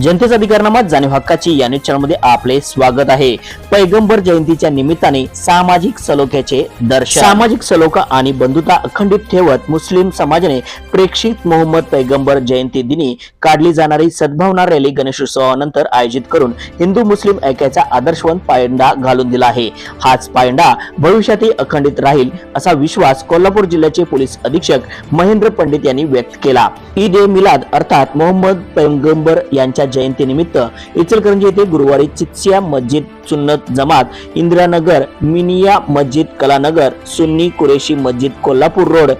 जनतेचा अधिकारनामा जाणीव हक्काची या न्यूज चॅनलमध्ये आपले स्वागत आहे। पैगंबर जयंतीच्या निमित्ताने सामाजिक सलोख्याचे दर्शन। सामाजिक सलोखा आणि बंधुता अखंडित ठेवत मुस्लिम समाजाने प्रेक्षित मोहम्मद पैगंबर जयंती दिनी काढली जाणारी सद्भावना रॅली गणेशोत्सवानंतर आयोजित करून हिंदू मुस्लिम ऐक्याचा आदर्शवंत पायंडा घालून दिला आहे। हाच पायंडा भविष्यातही अखंडित राहील असा विश्वास कोल्हापूर जिल्ह्याचे पोलीस अधीक्षक महेंद्र पंडित यांनी व्यक्त केला। ईद ए मिलाद अर्थात मोहम्मद पैगंबर यांच्या जयंतीनिमित्त इचलकरंजी येथे गुरुवारी चित्सिया मस्जिद सुन्नत जमात इंदिरानगर, मिनिया मस्जिद कलानगर, सुन्नी कुरेशी मस्जिद कोल्हापूर रोड,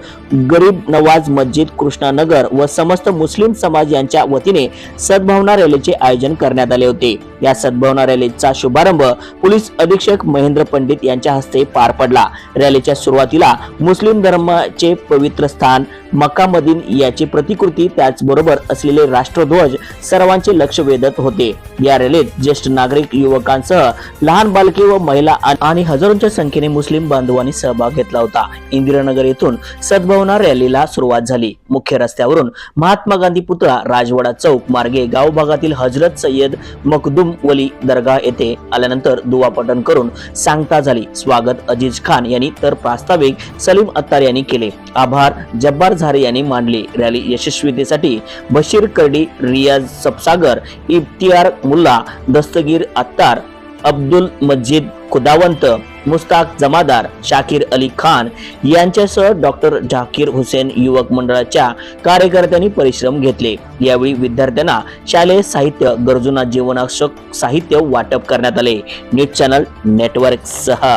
गरीब नवाज मस्जिद कृष्णानगर व समस्त मुस्लिम समाज यांच्या वतीने सद्भावना रॅलीचे आयोजन करण्यात आले होते। या सद्भावना रॅलीचा शुभारंभ पोलीस अधीक्षक महेंद्र पंडित यांच्या हस्ते पार पडला। रॅलीच्या सुरुवातीला मुस्लिम धर्माचे पवित्र स्थान मक्का मदीना याची प्रतिकृती त्याचबरोबर असलेले राष्ट्रध्वज सर्वांचे लक्ष वेधत होते। या रॅलीत ज्येष्ठ नागरिक, युवकांसह लहान बालके व महिला आणि हजारोंच्या संख्येने मुस्लिम बांधवांनी सहभाग घेतला होता। इंदिरानगर येथून सद्भावना रॅलीला सुरुवात झाली। मुख्य रस्त्यावरून महात्मा गांधी पुतळा, राजवाडा चौक मार्गे गाव भागातील हजरत सय्यद मखदूम वली दर्गा येथे आल्यानंतर दुवा पठण करून सांगता झाली। स्वागत अजीज खान यांनी तर प्रास्ताविक सलीम अत्तार यांनी केले। आभार जब्बार झारे यांनी मांडले। रॅली यशस्वीतेसाठी बशीर कर्डी, रियाज सपसागर, इफ्तियार मुल्ला, दस्तगीर अत्तार, अब्दुल मजीद खुदावंत, मुस्ताक जमादार, शाकिर अली खान यांच्यासह डॉक्टर झाकीर हुसेन युवक मंडळाच्या कार्यकर्त्यांनी परिश्रम घेतले। यावेळी विद्यार्थ्यांना शालेय साहित्य, गरजूंना जीवनावश्यक साहित्य वाटप करण्यात आले। न्यूज चॅनल नेटवर्क सह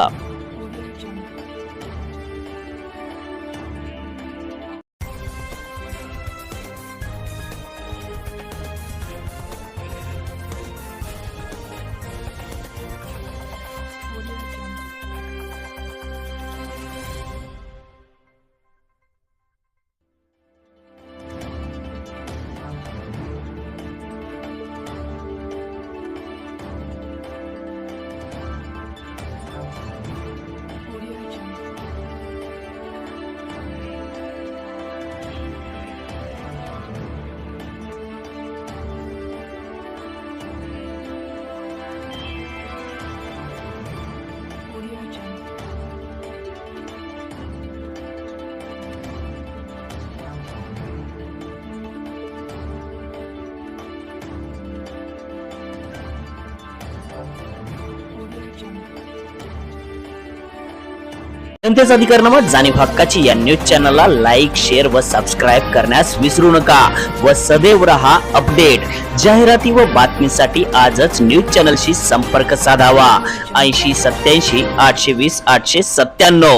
जनतेचा अधिकारनामा जाणीव हक्काची या न्यूज चॅनलला लाईक, शेअर व सबस्क्राईब करण्यास विसरू नका व सदैव रहा अपडेट। जाहिराती व बातमीसाठी आजच न्यूज चॅनलशी संपर्क साधावा। 80 87 820 897।